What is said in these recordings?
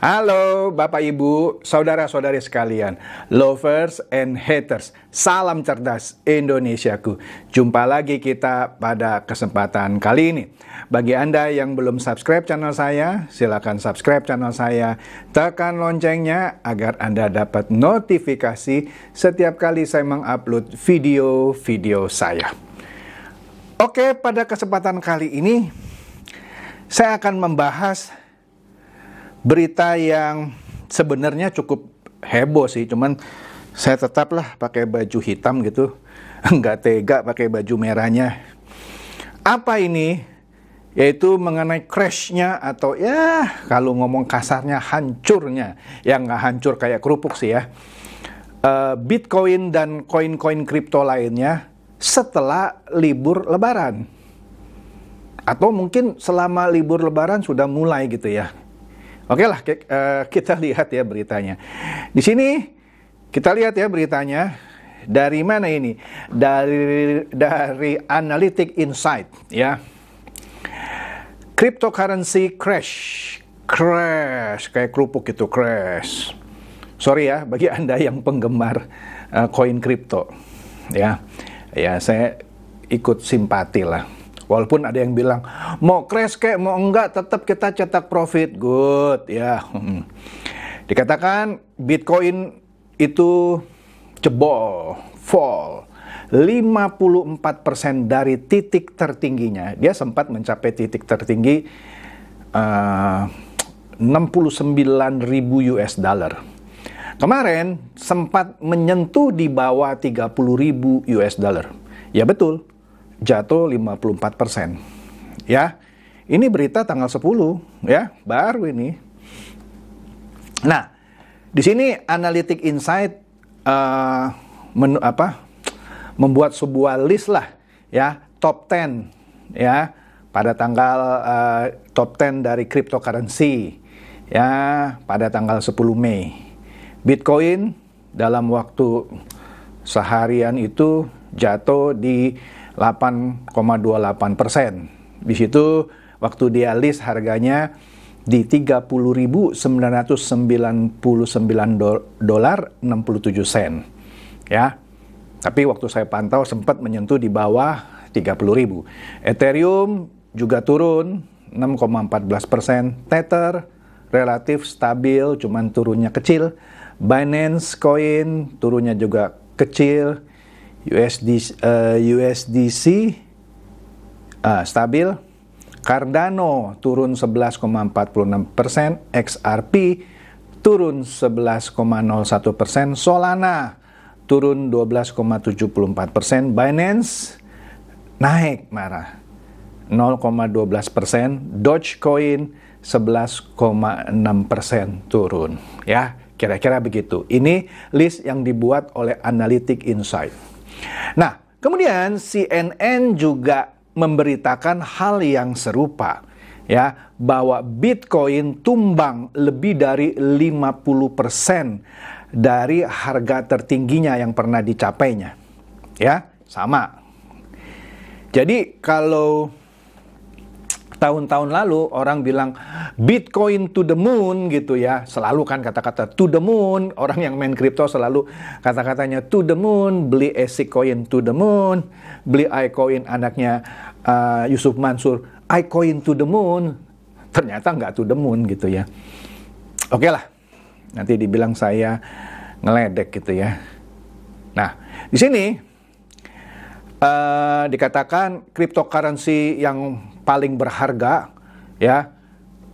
Halo Bapak Ibu, saudara-saudari sekalian, lovers and haters, salam cerdas Indonesiaku. Jumpa lagi kita pada kesempatan kali ini. Bagi Anda yang belum subscribe channel saya, silakan subscribe channel saya, tekan loncengnya agar Anda dapat notifikasi setiap kali saya mengupload video-video saya. Oke, pada kesempatan kali ini saya akan membahas berita yang sebenarnya cukup heboh sih, cuman saya tetaplah pakai baju hitam gitu, nggak tega pakai baju merahnya. Apa ini? Yaitu mengenai crash-nya atau ya kalau ngomong kasarnya hancurnya, yang nggak hancur kayak kerupuk sih ya, Bitcoin dan koin-koin kripto lainnya setelah libur Lebaran. Atau mungkin selama libur Lebaran sudah mulai gitu ya. Oke lah, kita lihat ya beritanya. Di sini kita lihat ya beritanya. Dari mana ini? Dari Analytic Insight ya. Cryptocurrency crash kayak kerupuk itu, crash. Sorry ya bagi Anda yang penggemar koin kripto ya. Ya saya ikut simpati lah. Walaupun ada yang bilang, mau crash kayak mau enggak, tetap kita cetak profit, good ya. Dikatakan Bitcoin itu jebol, fall 54% dari titik tertingginya. Dia sempat mencapai titik tertinggi 69.000 US dollar. Kemarin sempat menyentuh di bawah 30.000 US dollar. Ya betul, jatuh 54%. Ya, ini berita tanggal 10 ya, baru ini. Nah, di sini Analytic Insight membuat sebuah list lah ya, top 10 ya, pada tanggal top 10 dari cryptocurrency ya, pada tanggal 10 Mei. Bitcoin dalam waktu seharian itu jatuh di 8,28%. Di situ waktu dia list harganya di 30.999 dolar 67 sen. Ya. Tapi waktu saya pantau sempat menyentuh di bawah 30.000. Ethereum juga turun 6,14%. Tether relatif stabil, cuman turunnya kecil. Binance Coin turunnya juga kecil. USDC stabil. Cardano turun 11,46%, XRP turun 11,01%, Solana turun 12,74%, Binance naik marah 0,12%, Dogecoin 11,6% turun ya. Kira-kira begitu. Ini list yang dibuat oleh Analytic Insight. Nah, kemudian CNN juga memberitakan hal yang serupa ya, bahwa Bitcoin tumbang lebih dari 50% dari harga tertingginya yang pernah dicapainya. Ya, sama. Jadi kalau tahun-tahun lalu orang bilang Bitcoin to the moon gitu ya, selalu kan kata-kata to the moon, orang yang main kripto selalu kata-katanya to the moon, beli ASIC coin to the moon, beli iCoin anaknya Yusuf Mansur, iCoin to the moon, ternyata nggak to the moon gitu ya. Oke lah, nanti dibilang saya ngeledek gitu ya. Nah, di sini dikatakan cryptocurrency yang paling berharga ya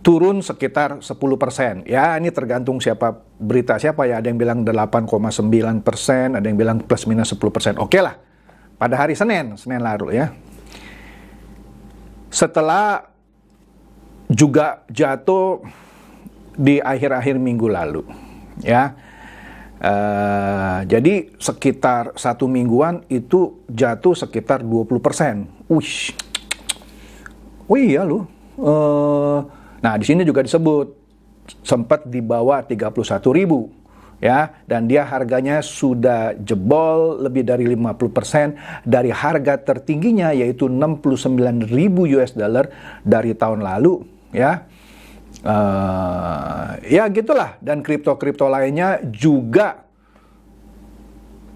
turun sekitar 10%. Ya, ini tergantung siapa berita siapa ya. Ada yang bilang 8,9%, ada yang bilang plus minus 10%. Oke lah. Pada hari Senin lalu ya. Setelah juga jatuh di akhir-akhir minggu lalu ya. Jadi sekitar 1 mingguan itu jatuh sekitar 20%. Wih ya lu. Nah di sini juga disebut sempat di bawah 31.000 ya, dan dia harganya sudah jebol lebih dari 50% dari harga tertingginya yaitu 69.000 US dollar dari tahun lalu ya. Ya gitulah, dan kripto-kripto lainnya juga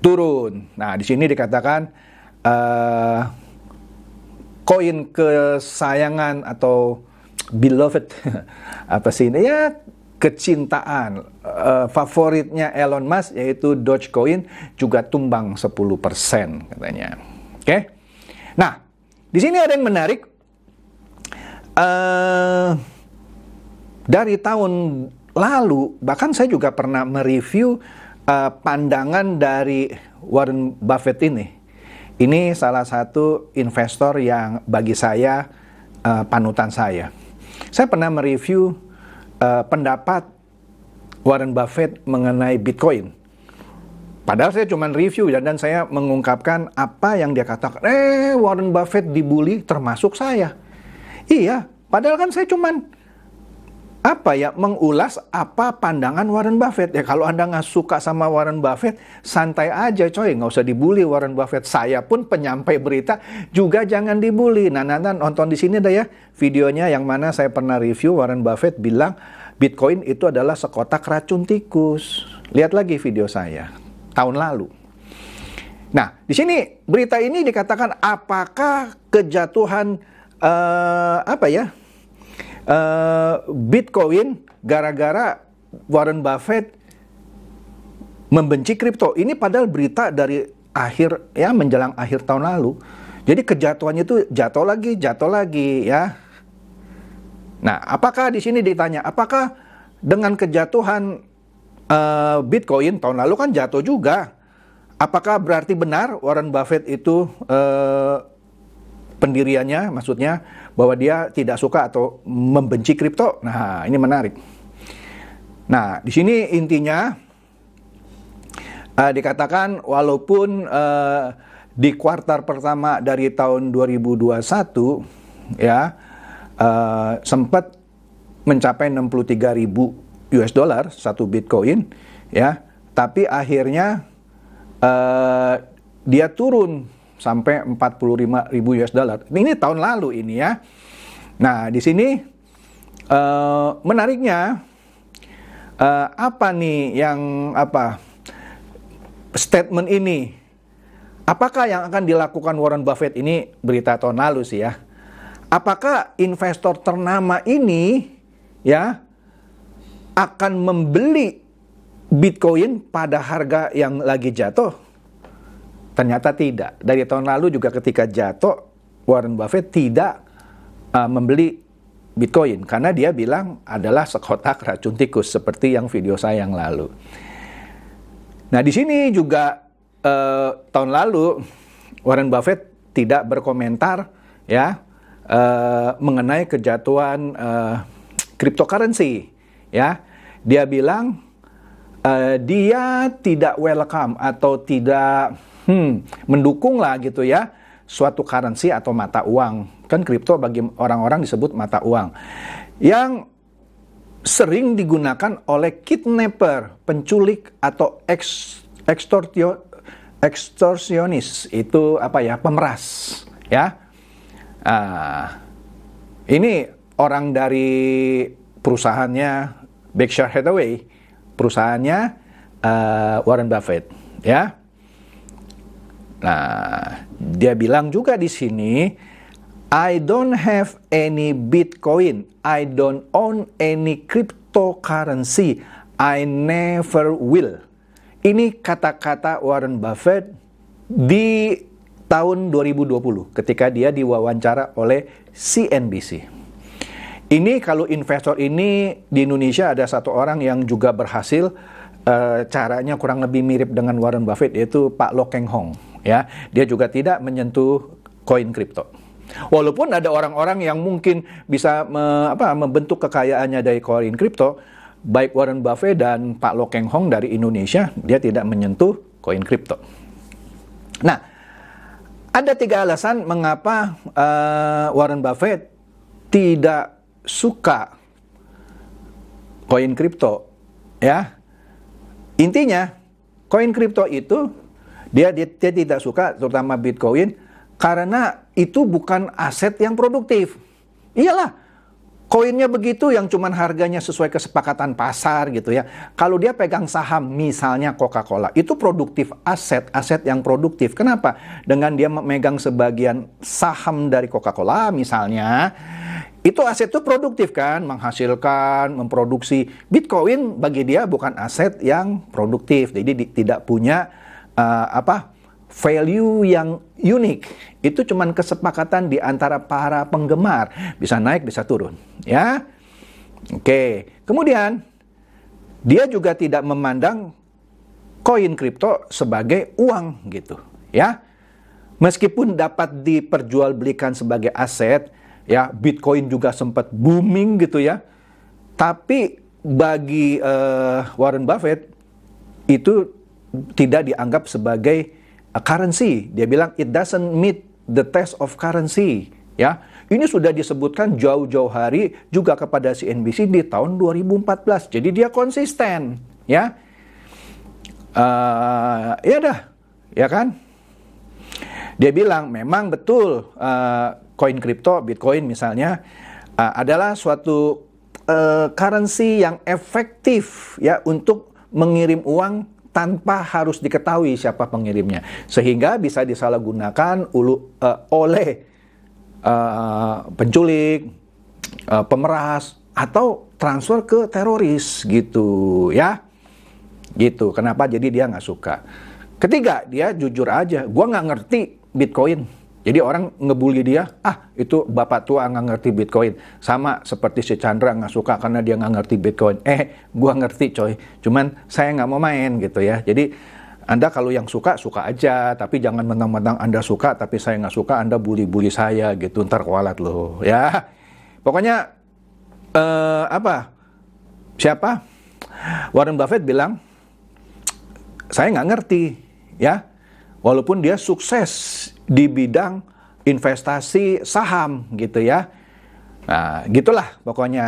turun. Nah, di sini dikatakan koin kesayangan atau beloved apa sih ini ya, kecintaan favoritnya Elon Musk yaitu Dogecoin juga tumbang 10% katanya. Oke. Nah, di sini ada yang menarik. Dari tahun lalu, bahkan saya juga pernah mereview pandangan dari Warren Buffett ini. Ini salah satu investor yang bagi saya panutan saya. Saya pernah mereview pendapat Warren Buffett mengenai Bitcoin. Padahal saya cuma review dan saya mengungkapkan apa yang dia katakan. Warren Buffett dibully termasuk saya. Iya, padahal kan saya cuman mengulas apa pandangan Warren Buffett. Ya kalau Anda nggak suka sama Warren Buffett, santai aja coy, nggak usah dibully Warren Buffett. Saya pun penyampai berita juga jangan dibully. Nah, nonton di sini dah ya videonya yang mana saya pernah review Warren Buffett bilang Bitcoin itu adalah sekotak racun tikus. Lihat lagi video saya tahun lalu. Nah, di sini berita ini dikatakan apakah kejatuhan Bitcoin gara-gara Warren Buffett membenci kripto. Ini padahal berita dari menjelang akhir tahun lalu. Jadi kejatuhannya itu jatuh lagi ya. Nah, apakah di sini ditanya apakah dengan kejatuhan Bitcoin tahun lalu kan jatuh juga, apakah berarti benar Warren Buffett itu pendiriannya, maksudnya bahwa dia tidak suka atau membenci kripto? Nah, ini menarik. Nah, di sini intinya dikatakan walaupun di kuartal pertama dari tahun 2021 ya sempat mencapai 63.000 US dollar satu Bitcoin ya, tapi akhirnya dia turun sampai 45.000 US dollar. Ini tahun lalu ini ya. Nah, di sini menariknya apa nih yang statement ini? Apakah yang akan dilakukan Warren Buffett ini berita tahun lalu sih ya? Apakah investor ternama ini ya akan membeli Bitcoin pada harga yang lagi jatuh? Ternyata tidak. Dari tahun lalu juga ketika jatuh, Warren Buffett tidak membeli Bitcoin karena dia bilang adalah sekotak racun tikus seperti yang video saya yang lalu. Nah, di sini juga tahun lalu Warren Buffett tidak berkomentar ya mengenai kejatuhan cryptocurrency ya. Dia bilang dia tidak welcome atau tidak mendukung lah gitu ya suatu currency atau mata uang. Kan kripto bagi orang-orang disebut mata uang yang sering digunakan oleh kidnapper, penculik atau ekstorsionis. Itu pemeras ya. Ini orang dari perusahaannya Berkshire Hathaway, perusahaannya Warren Buffett ya. Nah, dia bilang juga di sini, I don't have any Bitcoin, I don't own any cryptocurrency, I never will. Ini kata-kata Warren Buffett di tahun 2020 ketika dia diwawancara oleh CNBC. Ini kalau investor ini di Indonesia ada satu orang yang juga berhasil, caranya kurang lebih mirip dengan Warren Buffett, yaitu Pak Lo Keng Hong. Ya, dia juga tidak menyentuh koin kripto. Walaupun ada orang-orang yang mungkin bisa membentuk kekayaannya dari koin kripto, baik Warren Buffett dan Pak Lo Keng Hong dari Indonesia, dia tidak menyentuh koin kripto. Nah, ada 3 alasan mengapa Warren Buffett tidak suka koin kripto. Ya, intinya koin kripto itu dia tidak suka, terutama Bitcoin, karena itu bukan aset yang produktif. Iyalah, koinnya begitu yang cuman harganya sesuai kesepakatan pasar gitu ya. Kalau dia pegang saham misalnya Coca-Cola, itu produktif aset yang produktif. Kenapa? Dengan dia memegang sebagian saham dari Coca-Cola misalnya, itu aset itu produktif kan, menghasilkan, memproduksi. Bitcoin bagi dia bukan aset yang produktif. Jadi tidak punya value yang unik. Itu cuman kesepakatan di antara para penggemar, bisa naik bisa turun, ya. Oke. Kemudian dia juga tidak memandang koin kripto sebagai uang gitu, ya. Meskipun dapat diperjualbelikan sebagai aset, ya, Bitcoin juga sempat booming gitu ya. Tapi bagi Warren Buffett itu tidak dianggap sebagai currency. Dia bilang it doesn't meet the test of currency, ya. Ini sudah disebutkan jauh-jauh hari juga kepada CNBC di tahun 2014. Jadi dia konsisten, ya. Ya dah, ya kan? Dia bilang memang betul koin kripto, Bitcoin misalnya, adalah suatu currency yang efektif ya untuk mengirim uang tanpa harus diketahui siapa pengirimnya, sehingga bisa disalahgunakan oleh penculik, pemeras, atau transfer ke teroris gitu ya. Gitu. Kenapa? Jadi dia nggak suka. Ketiga, dia jujur aja, gua nggak ngerti Bitcoin. Jadi orang ngebully dia, itu bapak tua nggak ngerti Bitcoin. Sama seperti si Chandra nggak suka karena dia nggak ngerti Bitcoin. Gua ngerti coy, cuman saya nggak mau main gitu ya. Jadi Anda kalau yang suka, suka aja. Tapi jangan mentang-mentang Anda suka, tapi saya nggak suka, Anda bully-bully saya gitu. Ntar kualat loh ya. Pokoknya, siapa? Warren Buffett bilang, saya nggak ngerti ya. Walaupun dia sukses di bidang investasi saham gitu ya. Nah, gitulah pokoknya.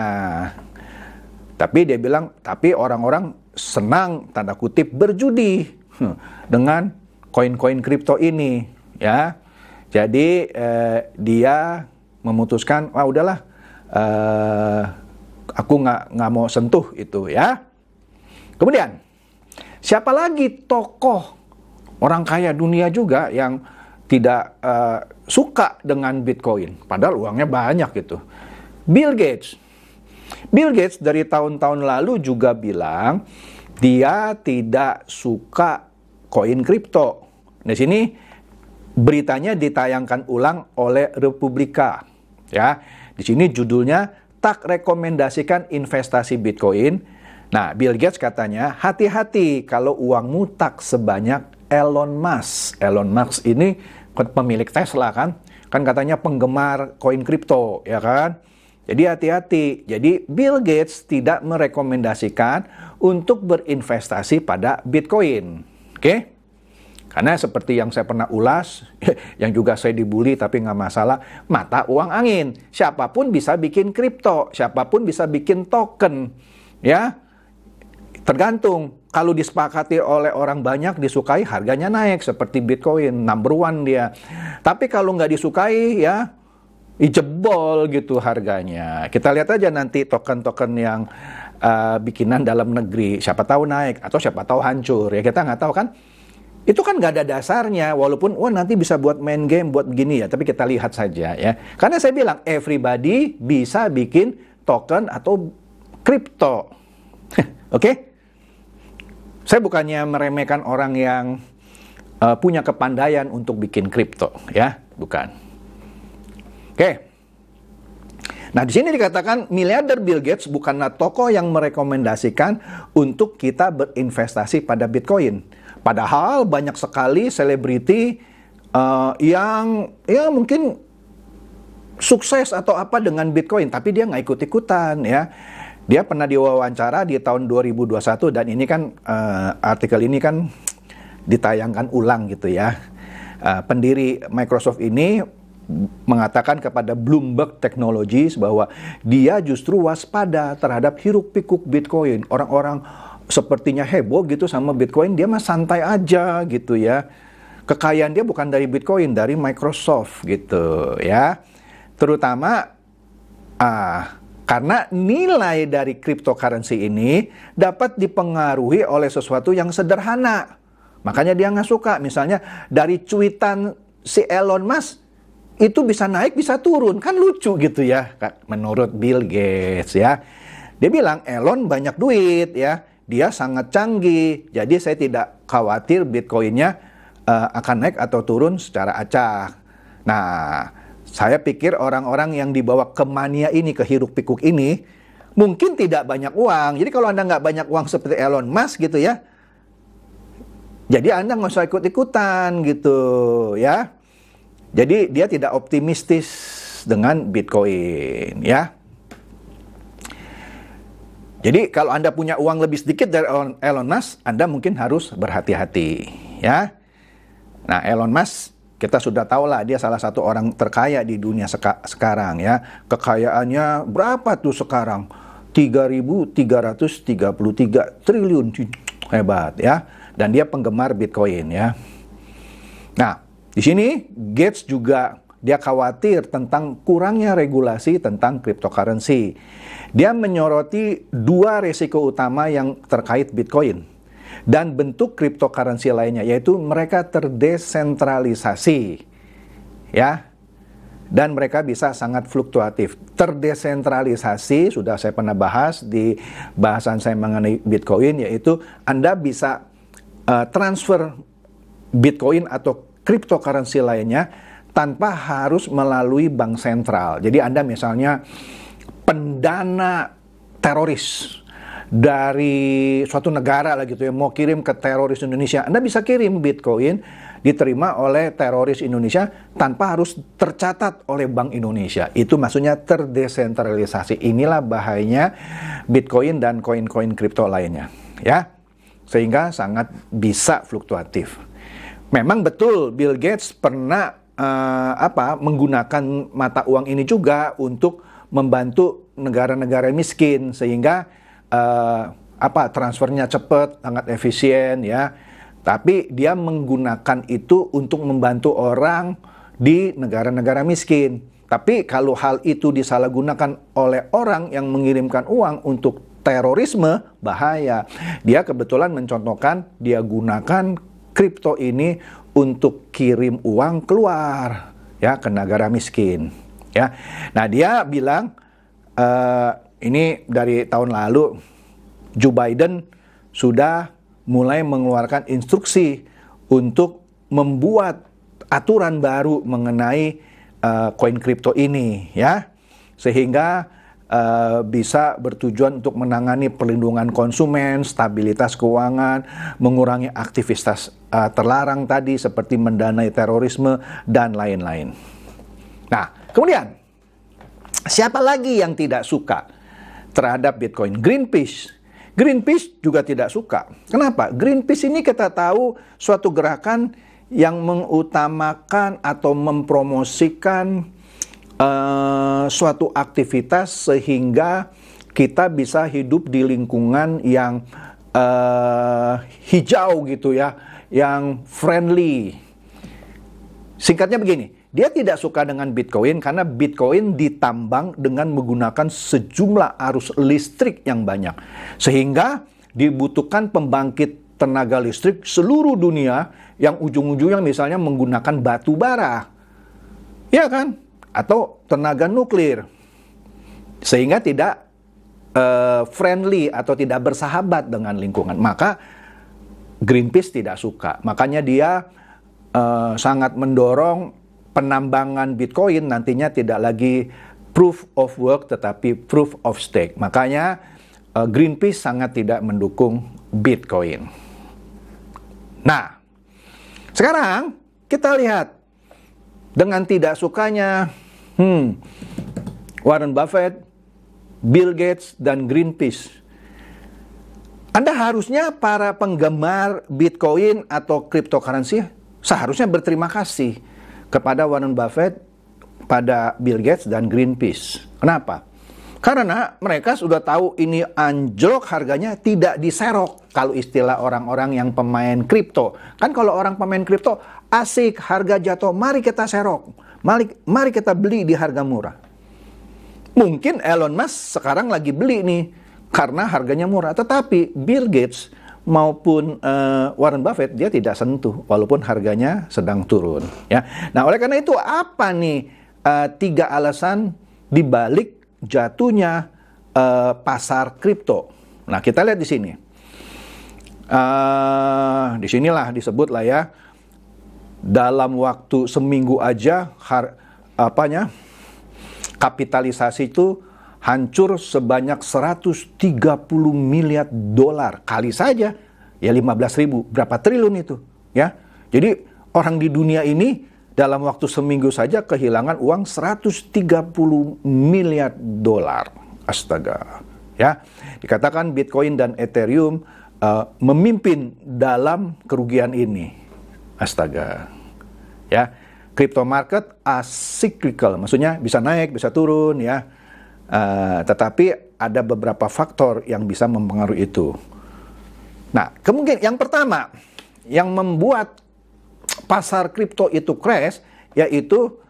Tapi dia bilang, tapi orang-orang senang tanda kutip berjudi dengan koin-koin kripto ini ya. Jadi dia memutuskan, udahlah, aku nggak mau sentuh itu ya. Kemudian siapa lagi tokoh orang kaya dunia juga yang tidak suka dengan Bitcoin, padahal uangnya banyak gitu? Bill Gates. Bill Gates dari tahun-tahun lalu juga bilang dia tidak suka koin kripto. Di sini beritanya ditayangkan ulang oleh Republika. Ya, di sini judulnya tak rekomendasikan investasi Bitcoin. Nah, Bill Gates katanya hati-hati kalau uangmu tak sebanyak Elon Musk. Elon Musk ini pemilik Tesla kan katanya penggemar koin kripto, ya kan? Jadi hati-hati. Jadi Bill Gates tidak merekomendasikan untuk berinvestasi pada Bitcoin. Oke? Karena seperti yang saya pernah ulas, yang juga saya dibully tapi nggak masalah, mata uang angin. Siapapun bisa bikin kripto, siapapun bisa bikin token, ya. Tergantung. Kalau disepakati oleh orang banyak, disukai, harganya naik. Seperti Bitcoin, number one dia. Tapi kalau nggak disukai, ya jebol gitu harganya. Kita lihat aja nanti token-token yang bikinan dalam negeri. Siapa tahu naik, atau siapa tahu hancur. Ya kita nggak tahu kan. Itu kan nggak ada dasarnya. Walaupun, nanti bisa buat main game, buat begini ya. Tapi kita lihat saja ya. Karena saya bilang, everybody bisa bikin token atau kripto. Oke? Saya bukannya meremehkan orang yang punya kepandaian untuk bikin kripto, ya, bukan. Oke. Nah, di sini dikatakan miliarder Bill Gates bukanlah tokoh yang merekomendasikan untuk kita berinvestasi pada Bitcoin. Padahal banyak sekali selebriti yang ya mungkin sukses atau apa dengan Bitcoin, tapi dia nggak ikut-ikutan, ya. Dia pernah diwawancara di tahun 2021 dan ini kan artikel ini kan ditayangkan ulang gitu ya. Pendiri Microsoft ini mengatakan kepada Bloomberg Technologies bahwa dia justru waspada terhadap hiruk-pikuk Bitcoin. Orang-orang sepertinya heboh gitu sama Bitcoin, dia mah santai aja gitu ya. Kekayaan dia bukan dari Bitcoin, dari Microsoft gitu ya. Terutama Karena nilai dari cryptocurrency ini dapat dipengaruhi oleh sesuatu yang sederhana. Makanya dia nggak suka. Misalnya dari cuitan si Elon Musk, itu bisa naik, bisa turun. Kan lucu gitu ya, menurut Bill Gates ya. Dia bilang, Elon banyak duit ya. Dia sangat canggih. Jadi saya tidak khawatir Bitcoin-nya akan naik atau turun secara acak. Nah, saya pikir orang-orang yang dibawa ke mania ini, ke hiruk pikuk ini, mungkin tidak banyak uang. Jadi kalau Anda nggak banyak uang seperti Elon Musk gitu ya, jadi Anda nggak usah ikut-ikutan gitu ya. Jadi dia tidak optimistis dengan Bitcoin ya. Jadi kalau Anda punya uang lebih sedikit dari Elon Musk, Anda mungkin harus berhati-hati ya. Nah, Elon Musk kita sudah tahu lah, dia salah satu orang terkaya di dunia sekarang ya. Kekayaannya berapa tuh sekarang? 3.333 triliun. Hebat ya. Dan dia penggemar Bitcoin ya. Nah, di sini Gates juga dia khawatir tentang kurangnya regulasi tentang cryptocurrency. Dia menyoroti dua risiko utama yang terkait Bitcoin dan bentuk cryptocurrency lainnya, yaitu mereka terdesentralisasi ya, dan mereka bisa sangat fluktuatif. Terdesentralisasi sudah saya pernah bahas di bahasan saya mengenai Bitcoin, yaitu Anda bisa transfer Bitcoin atau cryptocurrency lainnya tanpa harus melalui bank sentral. Jadi Anda misalnya pendana teroris dari suatu negara lah gitu ya, mau kirim ke teroris Indonesia, Anda bisa kirim Bitcoin, diterima oleh teroris Indonesia tanpa harus tercatat oleh Bank Indonesia. Itu maksudnya terdesentralisasi. Inilah bahayanya Bitcoin dan koin-koin kripto lainnya ya, sehingga sangat bisa fluktuatif. Memang betul Bill Gates pernah menggunakan mata uang ini juga untuk membantu negara-negara miskin, sehingga transfernya cepat, sangat efisien ya. Tapi dia menggunakan itu untuk membantu orang di negara-negara miskin. Tapi kalau hal itu disalahgunakan oleh orang yang mengirimkan uang untuk terorisme, bahaya. Dia kebetulan mencontohkan, dia gunakan kripto ini untuk kirim uang keluar ya ke negara miskin ya. Nah, dia bilang ini dari tahun lalu Joe Biden sudah mulai mengeluarkan instruksi untuk membuat aturan baru mengenai koin kripto ini ya, sehingga bisa bertujuan untuk menangani perlindungan konsumen, stabilitas keuangan, mengurangi aktivitas terlarang tadi seperti mendanai terorisme dan lain-lain. Nah, kemudian siapa lagi yang tidak suka terhadap Bitcoin? Greenpeace. Greenpeace juga tidak suka. Kenapa? Greenpeace ini kita tahu suatu gerakan yang mengutamakan atau mempromosikan suatu aktivitas sehingga kita bisa hidup di lingkungan yang hijau gitu ya, yang friendly. Singkatnya begini, dia tidak suka dengan Bitcoin karena Bitcoin ditambang dengan menggunakan sejumlah arus listrik yang banyak. Sehingga dibutuhkan pembangkit tenaga listrik seluruh dunia yang ujung-ujungnya misalnya menggunakan batu bara. Ya kan? Atau tenaga nuklir. Sehingga tidak friendly atau tidak bersahabat dengan lingkungan. Maka Greenpeace tidak suka. Makanya dia sangat mendorong penambangan Bitcoin nantinya tidak lagi proof of work tetapi proof of stake. Makanya Greenpeace sangat tidak mendukung Bitcoin. Nah, sekarang kita lihat dengan tidak sukanya Warren Buffett, Bill Gates, dan Greenpeace. Anda harusnya para penggemar Bitcoin atau cryptocurrency seharusnya berterima kasih kepada Warren Buffett, pada Bill Gates dan Greenpeace. Kenapa? Karena mereka sudah tahu ini anjlok harganya, tidak diserok. Kalau istilah orang-orang yang pemain kripto. Kan kalau orang pemain kripto, asik harga jatuh, mari kita serok. Mari kita beli di harga murah. Mungkin Elon Musk sekarang lagi beli nih karena harganya murah, tetapi Bill Gates maupun Warren Buffett dia tidak sentuh walaupun harganya sedang turun, ya. Nah, oleh karena itu apa nih 3 alasan dibalik jatuhnya pasar kripto? Nah, kita lihat di sini. Di sinilah disebut lah ya, dalam waktu seminggu aja kapitalisasi itu hancur sebanyak 130 miliar dolar kali saja ya 15.000, berapa triliun itu ya. Jadi orang di dunia ini dalam waktu seminggu saja kehilangan uang 130 miliar dolar. Astaga, ya. Dikatakan Bitcoin dan Ethereum memimpin dalam kerugian ini. Astaga, ya. Crypto market cyclical, maksudnya bisa naik, bisa turun, ya. Tetapi ada beberapa faktor yang bisa mempengaruhi itu. Nah, kemungkinan yang pertama yang membuat pasar kripto itu crash yaitu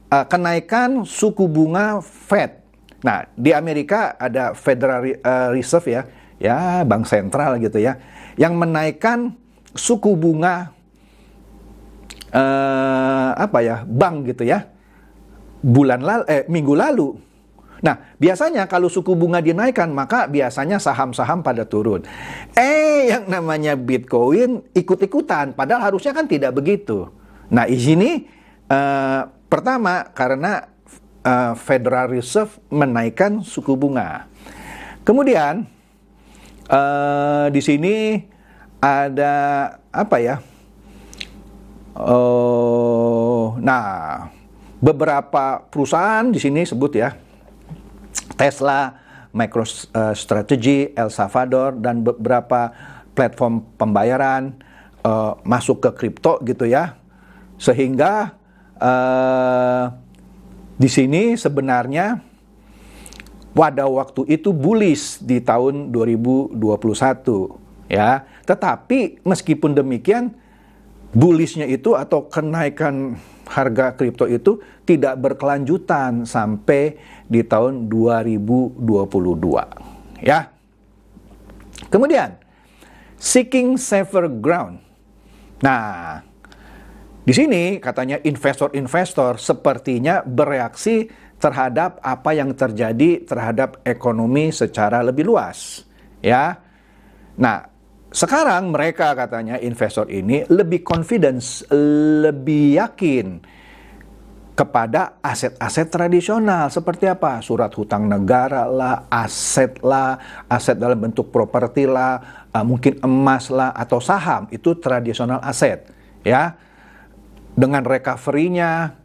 kenaikan suku bunga Fed. Nah, di Amerika ada Federal Reserve ya bank sentral gitu ya, yang menaikkan suku bunga bank gitu ya minggu lalu. Nah, biasanya kalau suku bunga dinaikkan, maka biasanya saham-saham pada turun. Yang namanya Bitcoin ikut-ikutan, padahal harusnya kan tidak begitu. Nah, di sini pertama karena Federal Reserve menaikkan suku bunga. Kemudian di sini ada beberapa perusahaan di sini sebut ya, Tesla, MicroStrategy, El Salvador, dan beberapa platform pembayaran masuk ke kripto gitu ya. Sehingga di sini sebenarnya pada waktu itu bullish di tahun 2021 ya. Tetapi meskipun demikian bullishnya itu atau kenaikan harga kripto itu tidak berkelanjutan sampai di tahun 2022 ya. Kemudian seeking safer ground. Nah, di sini katanya investor-investor sepertinya bereaksi terhadap apa yang terjadi terhadap ekonomi secara lebih luas ya. Nah, sekarang mereka katanya investor ini lebih confidence, lebih yakin kepada aset-aset tradisional seperti apa? Surat hutang negara lah, aset dalam bentuk properti lah, mungkin emas lah atau saham, itu tradisional aset ya. Dengan recovery-nya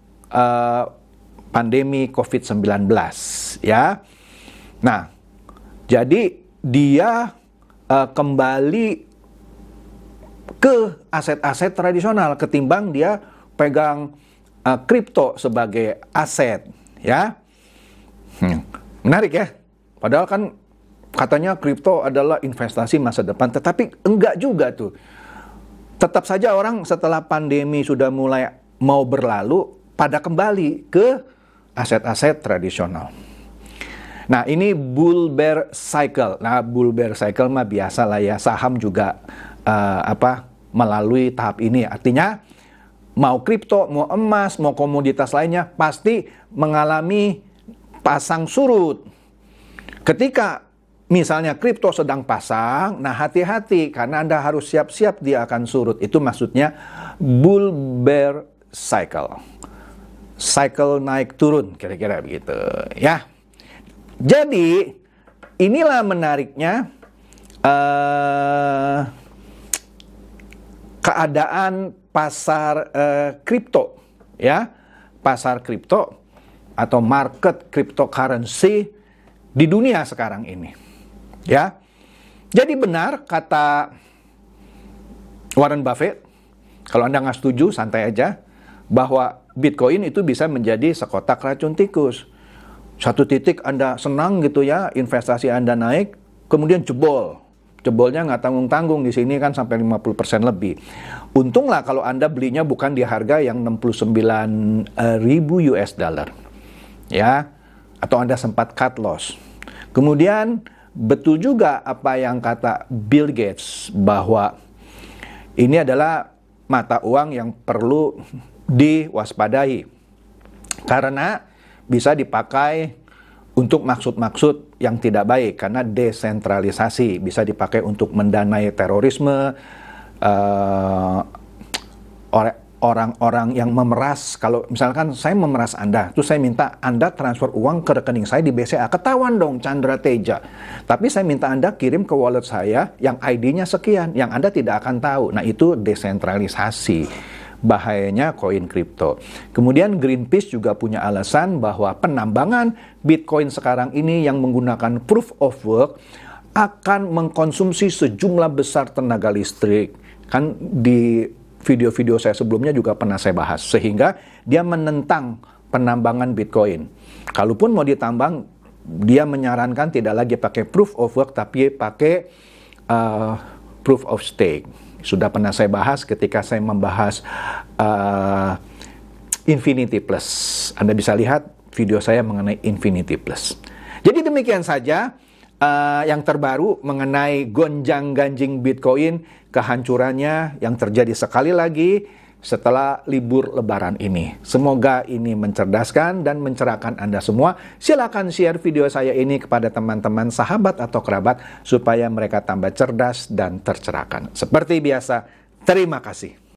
pandemi COVID-19 ya. Nah, jadi dia kembali ke aset-aset tradisional ketimbang dia pegang kripto sebagai aset ya. Menarik ya. Padahal kan katanya kripto adalah investasi masa depan, tetapi enggak juga tuh. Tetap saja orang setelah pandemi sudah mulai mau berlalu pada kembali ke aset-aset tradisional. Nah, ini bull bear cycle. Nah, bull bear cycle mah biasa lah ya. Saham juga melalui tahap ini. Artinya mau kripto, mau emas, mau komoditas lainnya pasti mengalami pasang surut. Ketika misalnya kripto sedang pasang, nah hati-hati karena Anda harus siap-siap dia akan surut. Itu maksudnya bull bear cycle. Cycle naik turun, kira-kira begitu ya. Jadi inilah menariknya keadaan pasar kripto ya, pasar kripto atau market cryptocurrency di dunia sekarang ini ya. Jadi benar kata Warren Buffett, kalau Anda nggak setuju santai aja, bahwa Bitcoin itu bisa menjadi sekotak racun tikus. Satu titik Anda senang gitu ya, investasi Anda naik, kemudian jebol. Jebolnya nggak tanggung-tanggung, di sini kan sampai 50% lebih. Untunglah kalau Anda belinya bukan di harga yang 69.000 US dollar. Ya, atau Anda sempat cut loss. Kemudian betul juga apa yang kata Bill Gates bahwa ini adalah mata uang yang perlu diwaspadai karena bisa dipakai untuk maksud-maksud yang tidak baik karena desentralisasi, bisa dipakai untuk mendanai terorisme, orang-orang yang memeras. Kalau misalkan saya memeras Anda, terus saya minta Anda transfer uang ke rekening saya di BCA, ketahuan dong Chandra Teja. Tapi saya minta Anda kirim ke wallet saya yang ID-nya sekian, yang Anda tidak akan tahu. Nah, itu desentralisasi. Bahayanya koin kripto. Kemudian Greenpeace juga punya alasan bahwa penambangan Bitcoin sekarang ini yang menggunakan proof of work akan mengkonsumsi sejumlah besar tenaga listrik. Kan di video-video saya sebelumnya juga pernah saya bahas, sehingga dia menentang penambangan Bitcoin. Kalaupun mau ditambang, dia menyarankan tidak lagi pakai proof of work, tapi pakai proof of stake. Sudah pernah saya bahas ketika saya membahas Infinity Plus. Anda bisa lihat video saya mengenai Infinity Plus. Jadi demikian saja yang terbaru mengenai gonjang-ganjing Bitcoin, kehancurannya yang terjadi sekali lagi setelah libur Lebaran ini. Semoga ini mencerdaskan dan mencerahkan Anda semua. Silakan share video saya ini kepada teman-teman, sahabat atau kerabat supaya mereka tambah cerdas dan tercerahkan. Seperti biasa, terima kasih.